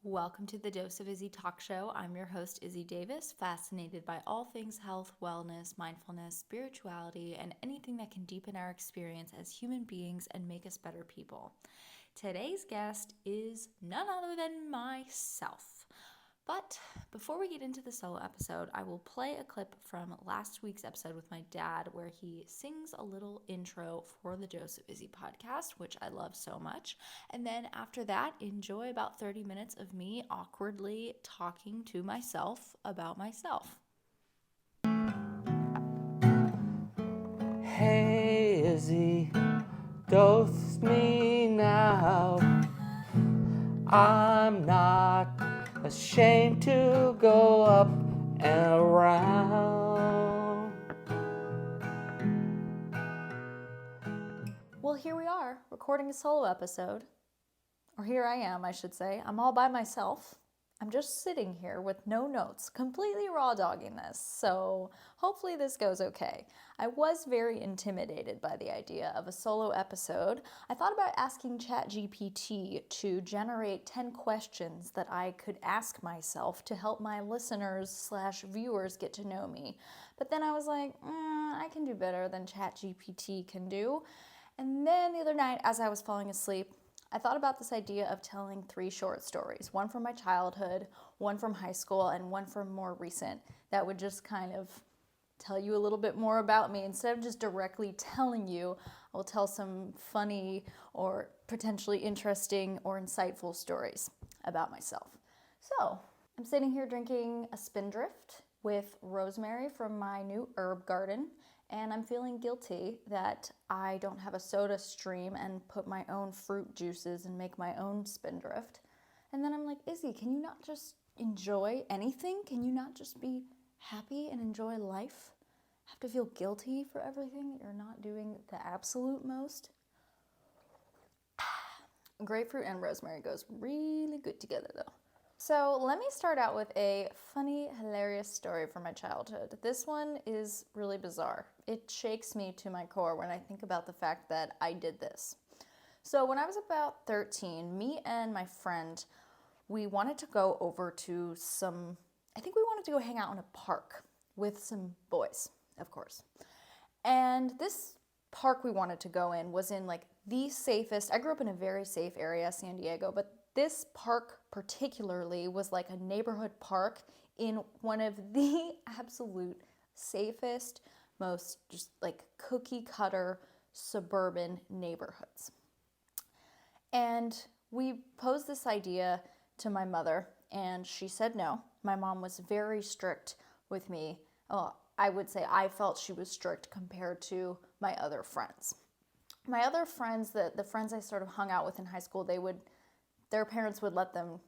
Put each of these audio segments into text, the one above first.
Welcome to the Dose of Izzy talk show. I'm your host, Izzy Davis, fascinated by all things health, wellness, mindfulness, spirituality, and anything that can deepen our experience as human beings and make us better people. Today's guest is none other than myself. But before we get into the solo episode, I will play a clip from last week's episode with my dad where he sings a little intro for the Dose of Izzy podcast, which I love so much. And then after that, enjoy about 30 minutes of me awkwardly talking to myself about myself. Hey Izzy, dose me now. I'm not ashamed to go up and around. Well, here we are, recording a solo episode. Or here I am, I should say. I'm all by myself. I'm just sitting here with no notes, completely raw dogging this, so hopefully this goes okay. I was very intimidated by the idea of a solo episode. I thought about asking ChatGPT to generate 10 questions that I could ask myself to help my listeners/viewers get to know me. But then I was like, I can do better than ChatGPT can do. And then the other night, as I was falling asleep, I thought about this idea of telling 3 short stories, one from my childhood, one from high school, and one from more recent, that would just kind of tell you a little bit more about me. Instead of just directly telling you, I will tell some funny or potentially interesting or insightful stories about myself. So, I'm sitting here drinking a Spindrift with rosemary from my new herb garden. And I'm feeling guilty that I don't have a soda stream and put my own fruit juices and make my own Spindrift. And then I'm like, Izzy, can you not just enjoy anything? Can you not just be happy and enjoy life? Have to feel guilty for everything that you're not doing the absolute most? Grapefruit and rosemary goes really good together though. So let me start out with a funny, hilarious story from my childhood. This one is really bizarre. It shakes me to my core when I think about the fact that I did this. So when I was about 13, me and my friend, we wanted to go over to we wanted to go hang out in a park with some boys, of course. And this park we wanted to go in was in like the safest, I grew up in a very safe area, San Diego, but this park particularly was like a neighborhood park in one of the absolute safest, most just like cookie cutter suburban neighborhoods. And we posed this idea to my mother and she said no. My mom was very strict with me. I would say I felt she was strict compared to my other friends. My other friends, the friends I sort of hung out with in high school, their parents would let them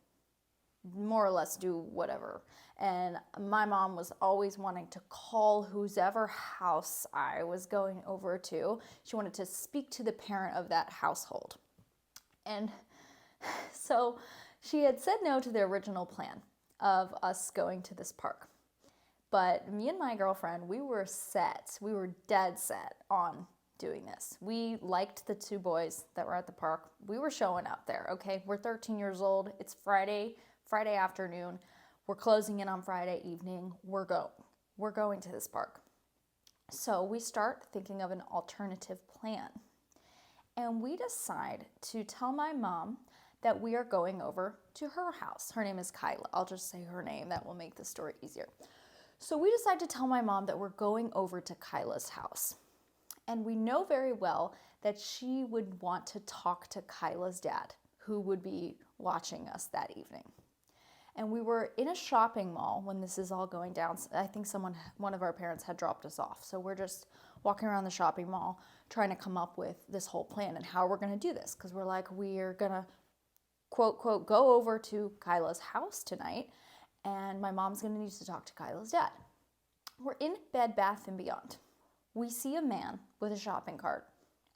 more or less do whatever. And my mom was always wanting to call whoever house I was going over to. She wanted to speak to the parent of that household. And so she had said no to the original plan of us going to this park. But me and my girlfriend, we were dead set on doing this. We liked the 2 boys that were at the park. We were showing up there, okay? We're 13 years old. It's Friday afternoon. We're closing in on Friday evening. We're going to this park. So we start thinking of an alternative plan. And we decide to tell my mom that we are going over to her house. Her name is Kyla. I'll just say her name. That will make the story easier. So we decide to tell my mom that we're going over to Kyla's house. And we know very well that she would want to talk to Kyla's dad, who would be watching us that evening. And we were in a shopping mall when this is all going down. I think one of our parents had dropped us off. So we're just walking around the shopping mall trying to come up with this whole plan and how we're going to do this. Because we're like, we're going to, quote, quote, go over to Kyla's house tonight. And my mom's going to need to talk to Kyla's dad. We're in Bed Bath & Beyond. We see a man with a shopping cart.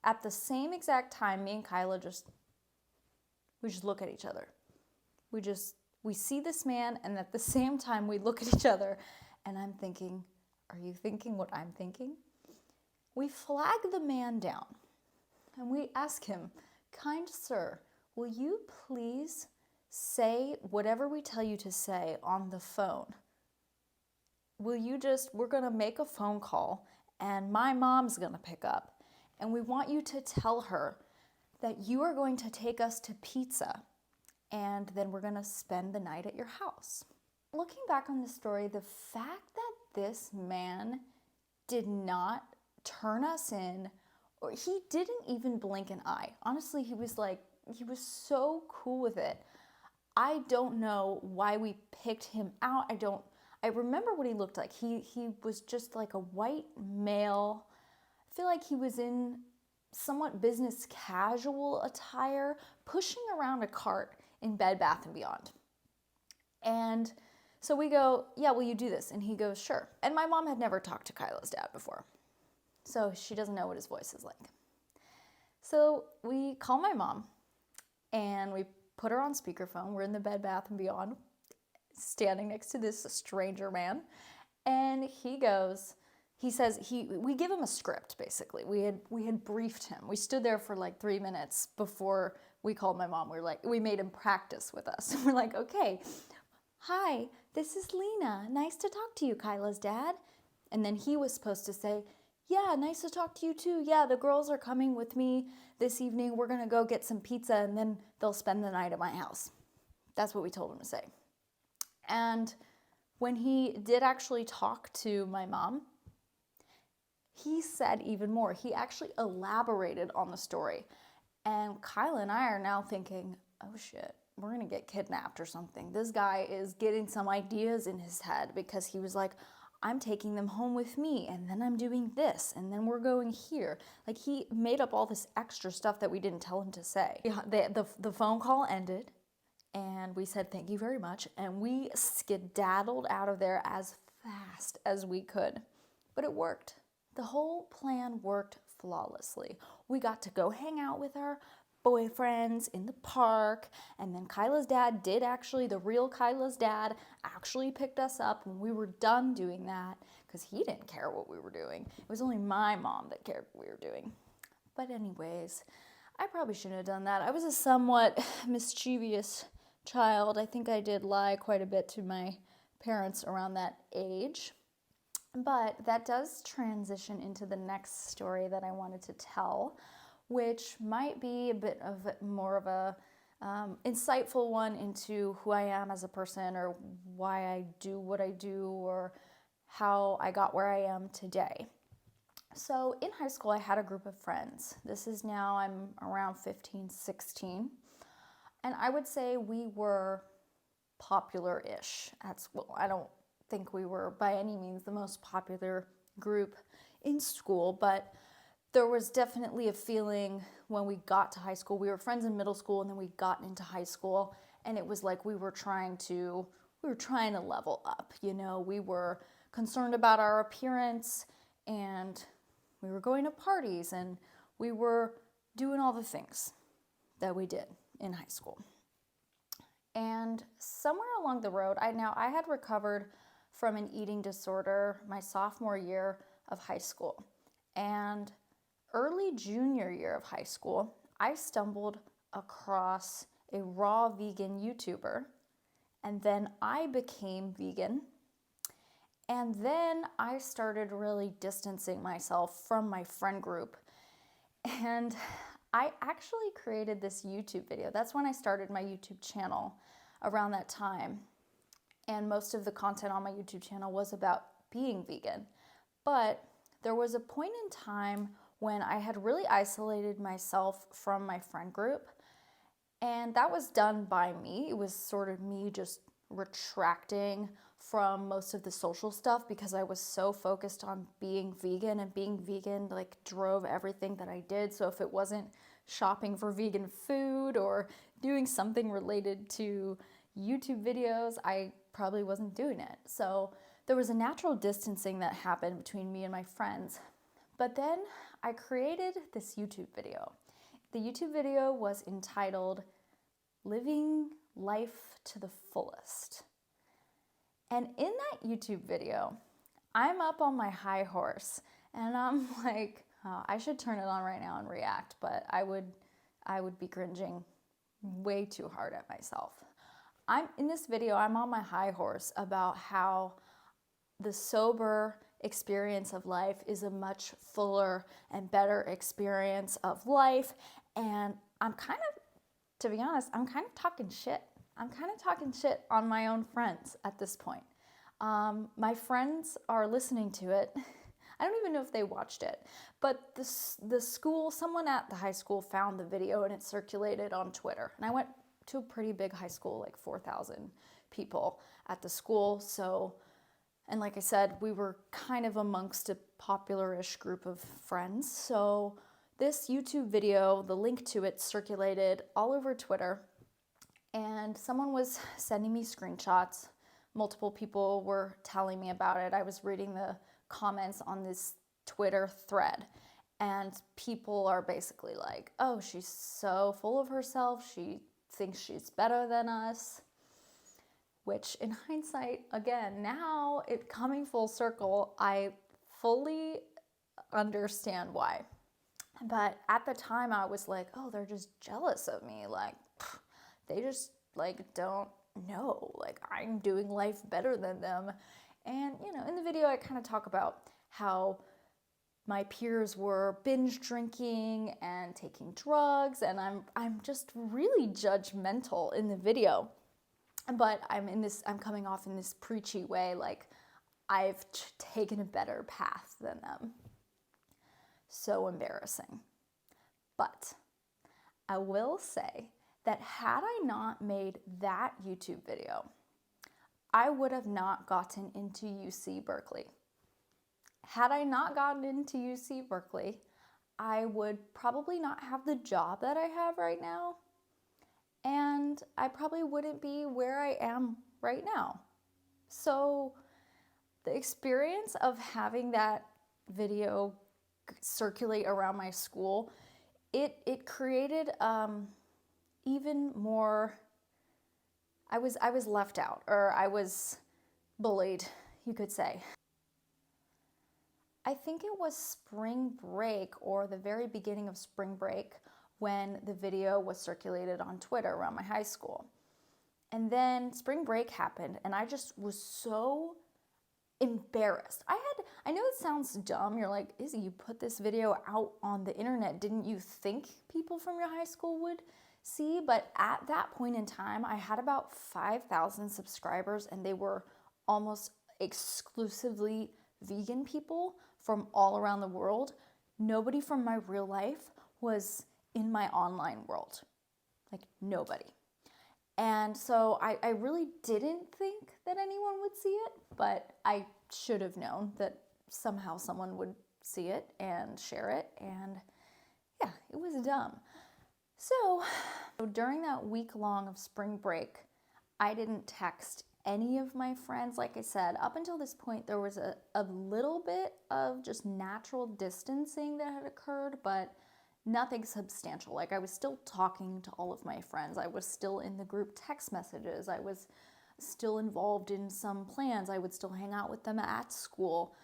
At the same exact time, me and Kyla we just look at each other. We see this man, and at the same time, we look at each other, and I'm thinking, are you thinking what I'm thinking? We flag the man down, and we ask him, kind sir, will you please say whatever we tell you to say on the phone. We're going to make a phone call and my mom's going to pick up. And we want you to tell her that you are going to take us to pizza and then we're going to spend the night at your house. Looking back on the story, the fact that this man did not turn us in, or he didn't even blink an eye. Honestly, he was so cool with it. I don't know why we picked him out. I remember what he looked like. He was just like a white male. I feel like he was in somewhat business casual attire, pushing around a cart in Bed Bath & Beyond. And so we go, yeah, will you do this? And he goes, sure. And my mom had never talked to Kyla's dad before, so she doesn't know what his voice is like. So we call my mom and we put her on speakerphone. We're in the Bed Bath & Beyond, standing next to this stranger man. And we give him a script, basically. We had briefed him. We stood there for like 3 minutes before we called my mom. We made him practice with us. We're like, okay, hi, this is Lena. Nice to talk to you, Kyla's dad. And then he was supposed to say, yeah, nice to talk to you too. Yeah, the girls are coming with me this evening. We're going to go get some pizza and then they'll spend the night at my house. That's what we told him to say. And when he did actually talk to my mom, he said even more. He actually elaborated on the story. And Kyla and I are now thinking, oh shit, we're going to get kidnapped or something. This guy is getting some ideas in his head, because he was like, I'm taking them home with me, and then I'm doing this, and then we're going here. Like, he made up all this extra stuff that we didn't tell him to say. The phone call ended, and we said thank you very much, and we skedaddled out of there as fast as we could. But it worked. The whole plan worked flawlessly. We got to go hang out with our boyfriends in the park, and then Kyla's dad the real Kyla's dad actually picked us up when we were done doing that, because he didn't care what we were doing. It was only my mom that cared what we were doing. But anyways, I probably shouldn't have done that. I was a somewhat mischievous child. I think I did lie quite a bit to my parents around that age. But that does transition into the next story that I wanted to tell, which might be a bit of more of a insightful one into who I am as a person, or why I do what I do, or how I got where I am today. So in high school, I had a group of friends. I'm around 15, 16. And I would say we were popular-ish at school. I don't think we were by any means the most popular group in school, but there was definitely a feeling when we got to high school. We were friends in middle school, and then we got into high school, and it was like we were trying to level up. We were concerned about our appearance, and we were going to parties, and we were doing all the things that we did in high school. And somewhere along the road, I had recovered from an eating disorder my sophomore year of high school. And early junior year of high school, I stumbled across a raw vegan YouTuber, and then I became vegan. And then I started really distancing myself from my friend group. And I actually created this YouTube video. That's when I started my YouTube channel, around that time. And most of the content on my YouTube channel was about being vegan. But there was a point in time when I had really isolated myself from my friend group. And that was done by me. It was sort of me just retracting from most of the social stuff, because I was so focused on being vegan, and being vegan like drove everything that I did. So if it wasn't shopping for vegan food or doing something related to YouTube videos, I probably wasn't doing it. So there was a natural distancing that happened between me and my friends. But then I created this YouTube video. The YouTube video was entitled Living Life to the Fullest. And in that YouTube video, I'm up on my high horse, and I'm like, oh, I should turn it on right now and react, but I would be cringing way too hard at myself. in this video, I'm on my high horse about how the sober experience of life is a much fuller and better experience of life. And I'm kind of, to be honest, I'm kind of talking shit. I'm kind of talking shit on my own friends at this point. My friends are listening to it. I don't even know if they watched it, but the school, someone at the high school found the video and it circulated on Twitter. And I went to a pretty big high school, like 4,000 people at the school. So, and like I said, we were kind of amongst a popular-ish group of friends. So this YouTube video, the link to it circulated all over Twitter, and someone was sending me screenshots. Multiple people were telling me about it. I was reading the comments on this Twitter thread, and people are basically like, oh, she's so full of herself. She thinks she's better than us. Which in hindsight, again, now it coming full circle, I fully understand why. But at the time I was like, oh, they're just jealous of me. Like, they just like don't know. Like, I'm doing life better than them. And, you know, in the video I kind of talk about how my peers were binge drinking and taking drugs, and I'm just really judgmental in the video. But I'm coming off in this preachy way, like I've taken a better path than them. So embarrassing. But I will say that had I not made that YouTube video, I would have not gotten into UC Berkeley. Had I not gotten into UC Berkeley, I would probably not have the job that I have right now. And I probably wouldn't be where I am right now. So the experience of having that video circulate around my school, it created even more. I was left out, or I was bullied, you could say. I think it was spring break, or the very beginning of spring break, when the video was circulated on Twitter around my high school. And then spring break happened, and I just was so embarrassed. I know it sounds dumb. You're like, Izzy, you put this video out on the internet. Didn't you think people from your high school would see? But at that point in time, I had about 5,000 subscribers, and they were almost exclusively vegan people from all around the world. Nobody from my real life was in my online world. Like, nobody. And so I really didn't think that anyone would see it, but I should have known that somehow someone would see it and share it, and yeah, it was dumb. So during that week long of spring break, I didn't text any of my friends. Like I said, up until this point, there was a little bit of just natural distancing that had occurred, but nothing substantial. Like, I was still talking to all of my friends. I was still in the group text messages. I was still involved in some plans. I would still hang out with them at school.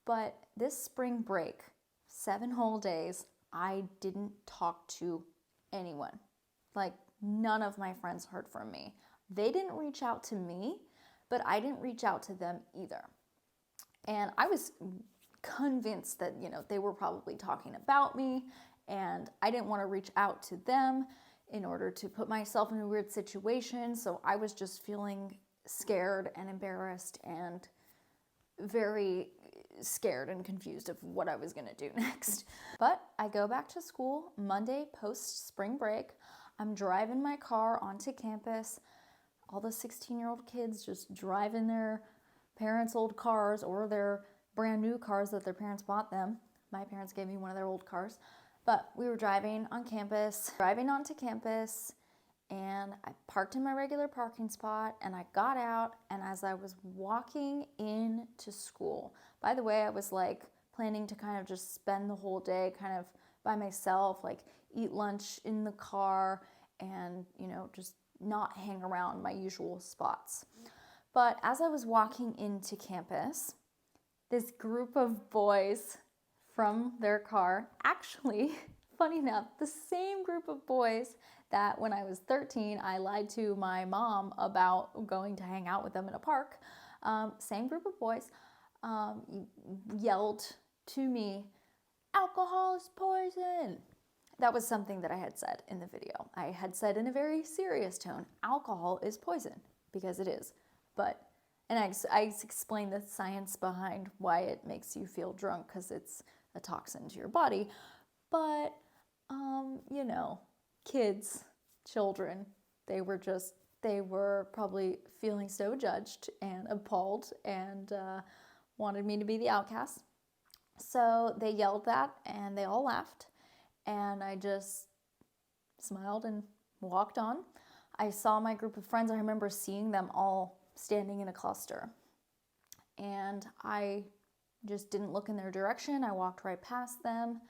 But this spring break, 7 whole days, I didn't talk to anyone. Like, none of my friends heard from me. They didn't reach out to me, but I didn't reach out to them either. And I was convinced that, you know, they were probably talking about me, and I didn't want to reach out to them in order to put myself in a weird situation. So I was just feeling scared and embarrassed and very scared and confused of what I was going to do next. But I go back to school Monday post spring break. I'm driving my car onto campus. All the 16-year-old kids just driving their parents' old cars, or their brand new cars that their parents bought them. My parents gave me one of their old cars. But we were driving onto campus, and I parked in my regular parking spot, and I got out, and as I was walking into school, by the way, I was like planning to kind of just spend the whole day kind of by myself, like eat lunch in the car and, you know, just not hang around my usual spots. But as I was walking into campus, this group of boys from their car, actually, funny enough, the same group of boys that when I was 13, I lied to my mom about going to hang out with them in a park. Same group of boys yelled to me, "Alcohol is poison." That was something that I had said in the video. I had said in a very serious tone, alcohol is poison, because it is. But, and I explained the science behind why it makes you feel drunk, because it's a toxin to your body. But, you know, kids, children, they were probably feeling so judged and appalled and wanted me to be the outcast. So they yelled that and they all laughed. And I just smiled and walked on. I saw my group of friends. I remember seeing them all standing in a cluster. And I just didn't look in their direction. I walked right past them.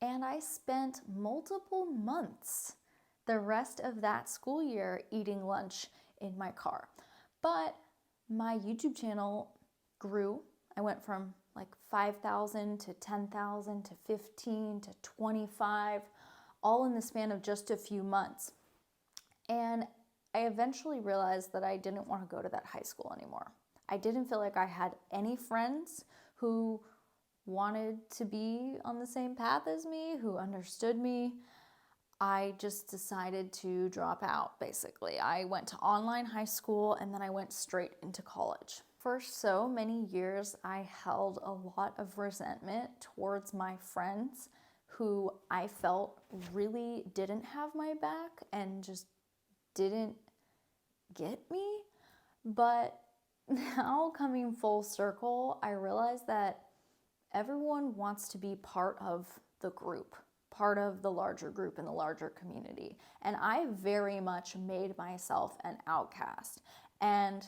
And I spent multiple months, the rest of that school year, eating lunch in my car. But my YouTube channel grew. I went from like 5,000 to 10,000 to 15 to 25, all in the span of just a few months. And I eventually realized that I didn't want to go to that high school anymore. I didn't feel like I had any friends who wanted to be on the same path as me, who understood me. I just decided to drop out, basically. I went to online high school and then I went straight into college. For so many years, I held a lot of resentment towards my friends who I felt really didn't have my back and just didn't get me. But now, coming full circle, I realize that everyone wants to be part of the group, part of the larger group and the larger community. And I very much made myself an outcast. And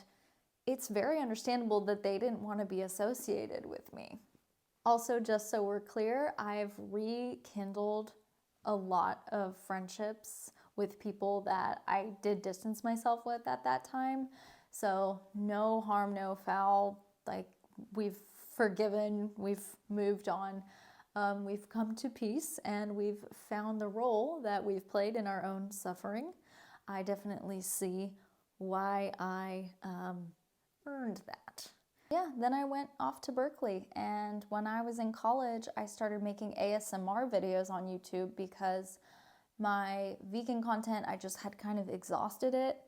it's very understandable that they didn't want to be associated with me. Also, just so we're clear, I've rekindled a lot of friendships with people that I did distance myself with at that time. So no harm, no foul. Like, we've forgiven, we've moved on. We've come to peace and we've found the role that we've played in our own suffering. I definitely see why I earned that. Yeah, then I went off to Berkeley, and when I was in college, I started making ASMR videos on YouTube because my vegan content, I just had kind of exhausted it.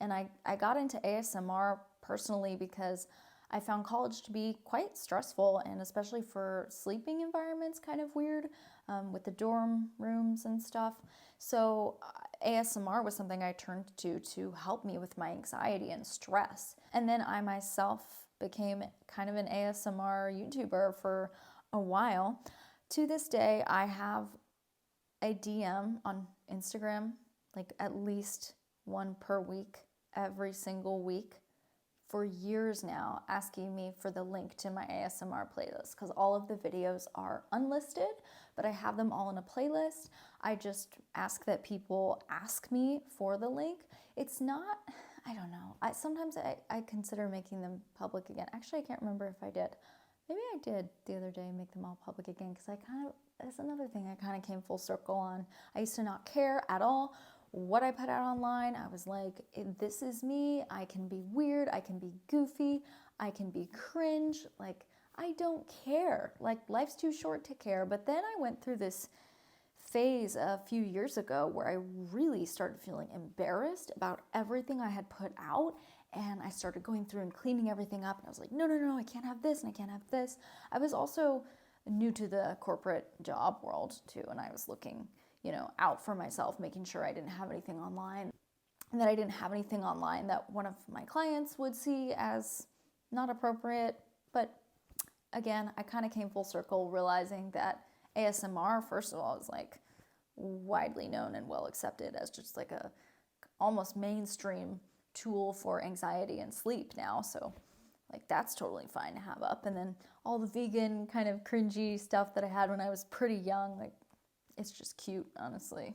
And I got into ASMR personally because I found college to be quite stressful, and especially for sleeping environments, kind of weird with the dorm rooms and stuff. So ASMR was something I turned to help me with my anxiety and stress. And then I myself became kind of an ASMR YouTuber for a while. To this day, I have a DM on Instagram, like at least one per week, every single week, for years now, asking me for the link to my ASMR playlist, because all of the videos are unlisted, but I have them all in a playlist. I just ask that people ask me for the link. It's not, I don't know. Sometimes I consider making them public again. Actually, I can't remember if I did. Maybe I did the other day make them all public again, because that's another thing I kind of came full circle on. I used to not care at all what I put out online. I was like, this is me. I can be weird. I can be goofy. I can be cringe. Like, I don't care. Like, life's too short to care. But then I went through this phase a few years ago where I really started feeling embarrassed about everything I had put out. And I started going through and cleaning everything up. And I was like, no, I can't have this and I can't have this. I was also new to the corporate job world too. And I was looking, out for myself, making sure I didn't have anything online, and that I didn't have anything online that one of my clients would see as not appropriate. But again, I kind of came full circle, realizing that ASMR, first of all, is like widely known and well accepted as just like a almost mainstream tool for anxiety and sleep now. So like, that's totally fine to have up. And then all the vegan kind of cringy stuff that I had when I was pretty young, like, it's just cute, honestly.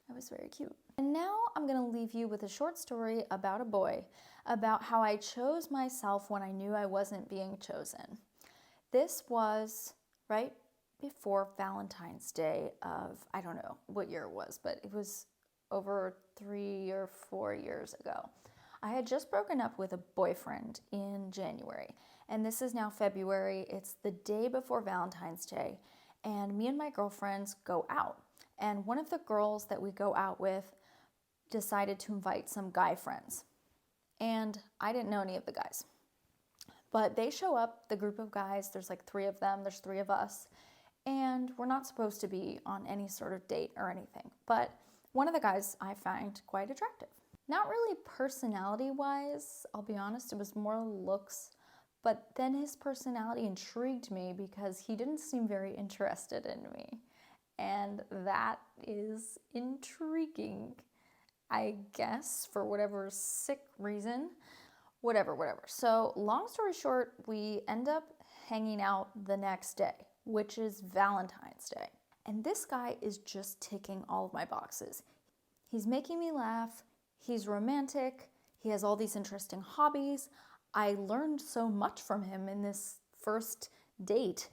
It was very cute. And now I'm gonna leave you with a short story about a boy, about how I chose myself when I knew I wasn't being chosen. This was right before Valentine's Day of, I don't know what year it was, but it was over 3 or 4 years ago. I had just broken up with a boyfriend in January, and this is now February. It's the day before Valentine's Day, and me and my girlfriends go out. And one of the girls that we go out with decided to invite some guy friends. And I didn't know any of the guys. But they show up, the group of guys, there's like 3 of them, there's 3 of us, and we're not supposed to be on any sort of date or anything. But one of the guys I find quite attractive. Not really personality-wise, I'll be honest, it was more looks, but then his personality intrigued me because he didn't seem very interested in me. And that is intriguing, I guess, for whatever sick reason. Whatever. So long story short, we end up hanging out the next day, which is Valentine's Day. And this guy is just ticking all of my boxes. He's making me laugh. He's romantic. He has all these interesting hobbies. I learned so much from him in this first date,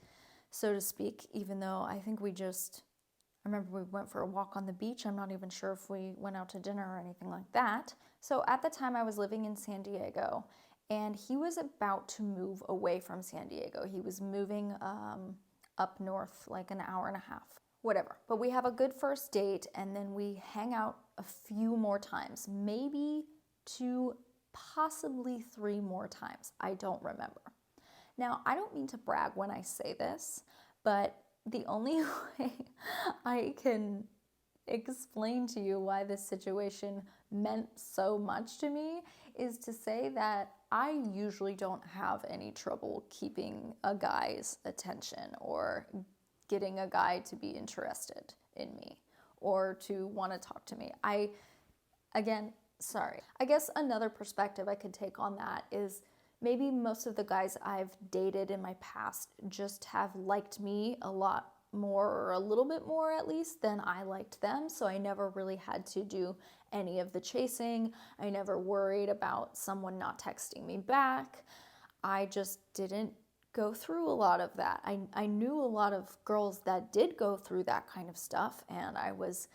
so to speak, even though I think I remember we went for a walk on the beach. I'm not even sure if we went out to dinner or anything like that. So at the time I was living in San Diego, and he was about to move away from San Diego. He was moving up north, like an hour and a half, whatever. But we have a good first date, and then we hang out a few more times, maybe 2, possibly 3 more times. I don't remember. Now, I don't mean to brag when I say this, but the only way I can explain to you why this situation meant so much to me is to say that I usually don't have any trouble keeping a guy's attention or getting a guy to be interested in me or to want to talk to me. I guess another perspective I could take on that is maybe most of the guys I've dated in my past just have liked me a lot more, or a little bit more at least, than I liked them. So I never really had to do any of the chasing. I never worried about someone not texting me back. I just didn't go through a lot of that. I knew a lot of girls that did go through that kind of stuff, and I was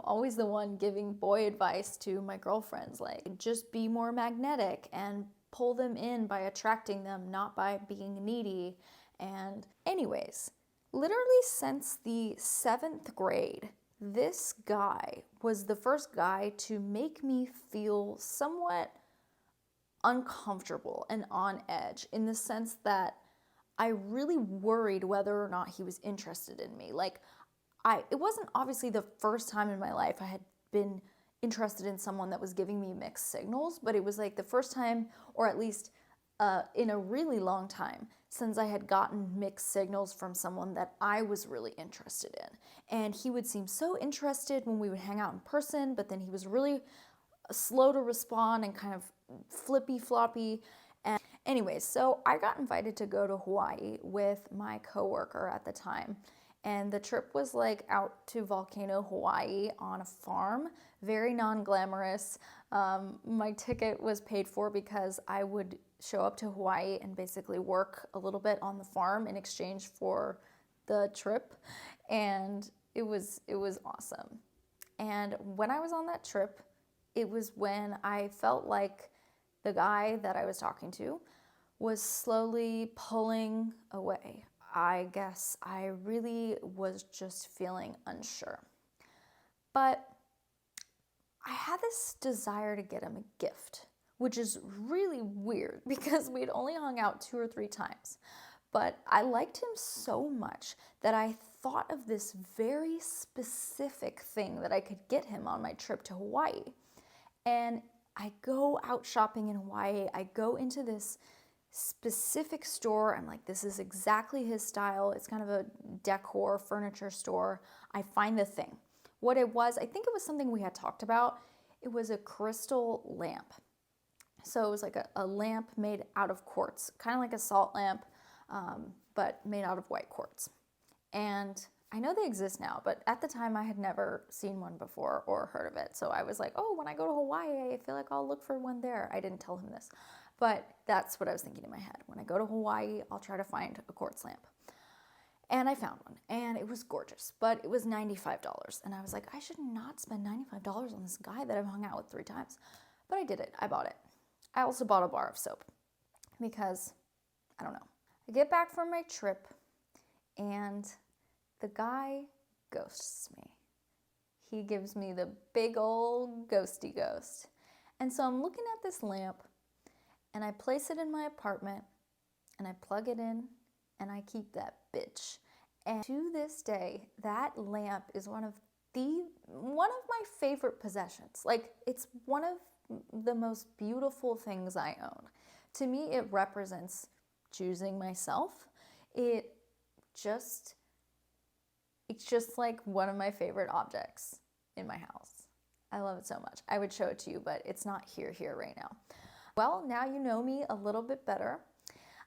always the one giving boy advice to my girlfriends, like, just be more magnetic and pull them in by attracting them, not by being needy. And anyways, literally since the 7th grade, this guy was the first guy to make me feel somewhat uncomfortable and on edge, in the sense that I really worried whether or not he was interested in me. Like, it wasn't obviously the first time in my life I had been interested in someone that was giving me mixed signals, but it was like the first time, or at least in a really long time, since I had gotten mixed signals from someone that I was really interested in. And he would seem so interested when we would hang out in person, but then he was really slow to respond and kind of flippy floppy. And anyways, so I got invited to go to Hawaii with my coworker at the time. And the trip was like out to Volcano, Hawaii on a farm, very non-glamorous. My ticket was paid for because I would show up to Hawaii and basically work a little bit on the farm in exchange for the trip. And it was awesome. And when I was on that trip, it was when I felt like the guy that I was talking to was slowly pulling away. I guess I really was just feeling unsure. But I had this desire to get him a gift, which is really weird because we'd only hung out 2 or 3 times. But I liked him so much that I thought of this very specific thing that I could get him on my trip to Hawaii. And I go out shopping in Hawaii. I go into this specific store. I'm like, this is exactly his style. It's kind of a decor furniture store. I find the thing. What it was, I think it was something we had talked about. It was a crystal lamp. So it was like a lamp made out of quartz, kind of like a salt lamp, but made out of white quartz. And I know they exist now, but at the time I had never seen one before or heard of it. So I was like, oh, when I go to Hawaii, I feel like I'll look for one there. I didn't tell him this, but that's what I was thinking in my head. When I go to Hawaii, I'll try to find a quartz lamp. And I found one, and it was gorgeous, but it was $95. And I was like, I should not spend $95 on this guy that I've hung out with 3 times. But I did it. I bought it. I also bought a bar of soap because, I don't know. I get back from my trip, and the guy ghosts me. He gives me the big old ghosty ghost. And so I'm looking at this lamp, and I place it in my apartment, and I plug it in, and I keep that bitch. And to this day, that lamp is one of my favorite possessions. Like, it's one of the most beautiful things I own. To me, it represents choosing myself. It's just like one of my favorite objects in my house. I love it so much. I would show it to you, but it's not here right now. Well, now you know me a little bit better.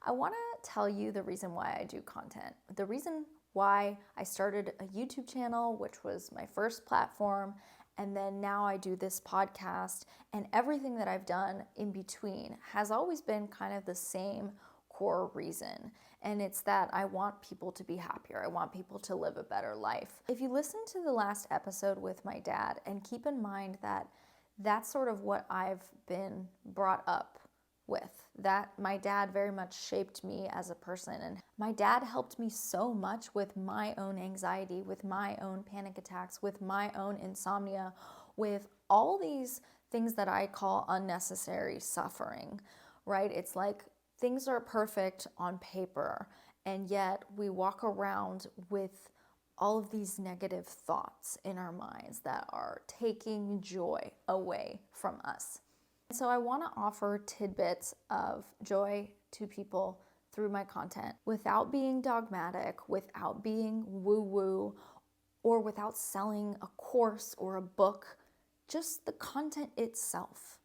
I want to tell you the reason why I do content. The reason why I started a YouTube channel, which was my first platform, and then now I do this podcast, and everything that I've done in between has always been kind of the same core reason. And it's that I want people to be happier. I want people to live a better life. If you listen to the last episode with my dad, and keep in mind that that's sort of what I've been brought up with, that my dad very much shaped me as a person. And my dad helped me so much with my own anxiety, with my own panic attacks, with my own insomnia, with all these things that I call unnecessary suffering, right? It's like things are perfect on paper, and yet we walk around with all of these negative thoughts in our minds that are taking joy away from us. So I want to offer tidbits of joy to people through my content without being dogmatic, without being woo-woo, or without selling a course or a book, just the content itself.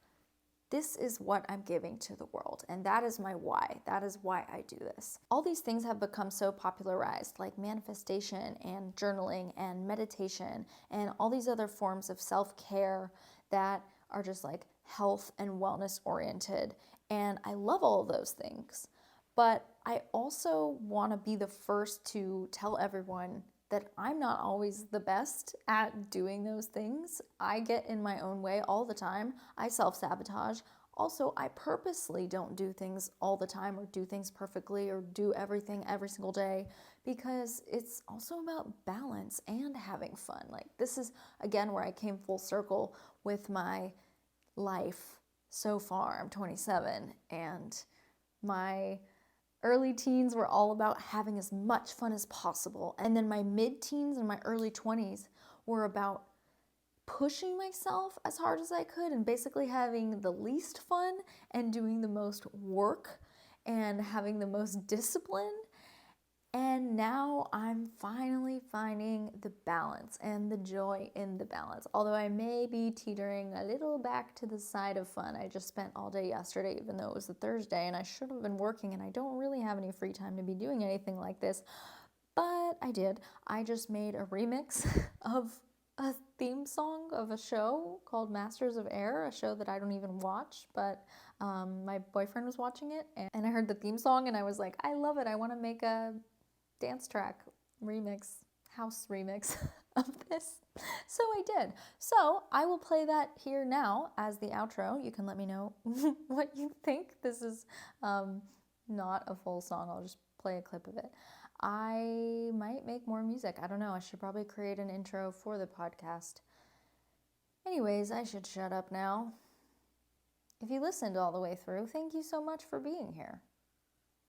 This is what I'm giving to the world, and that is my why. That is why I do this. All these things have become so popularized, like manifestation and journaling and meditation and all these other forms of self-care that are just like health and wellness oriented. And I love all of those things. But I also want to be the first to tell everyone that I'm not always the best at doing those things. I get in my own way all the time. I self-sabotage. Also, I purposely don't do things all the time or do things perfectly or do everything every single day, because it's also about balance and having fun. Like, this is, again, where I came full circle with my life so far. I'm 27, and my early teens were all about having as much fun as possible. And then my mid-teens and my early 20s were about pushing myself as hard as I could and basically having the least fun and doing the most work and having the most discipline. And now I'm finally finding the balance and the joy in the balance. Although I may be teetering a little back to the side of fun. I just spent all day yesterday, even though it was a Thursday, and I should have been working, and I don't really have any free time to be doing anything like this. But I did. I just made a remix of a theme song of a show called Masters of Air, a show that I don't even watch, but my boyfriend was watching it, and I heard the theme song, and I was like, I love it. I want to make a dance track remix, house remix of this. So I did. So I will play that here now as the outro. You can let me know what you think. This is not a full song. I'll just play a clip of it. I might make more music. I don't know. I should probably create an intro for the podcast. Anyways, I should shut up now. If you listened all the way through, thank you so much for being here.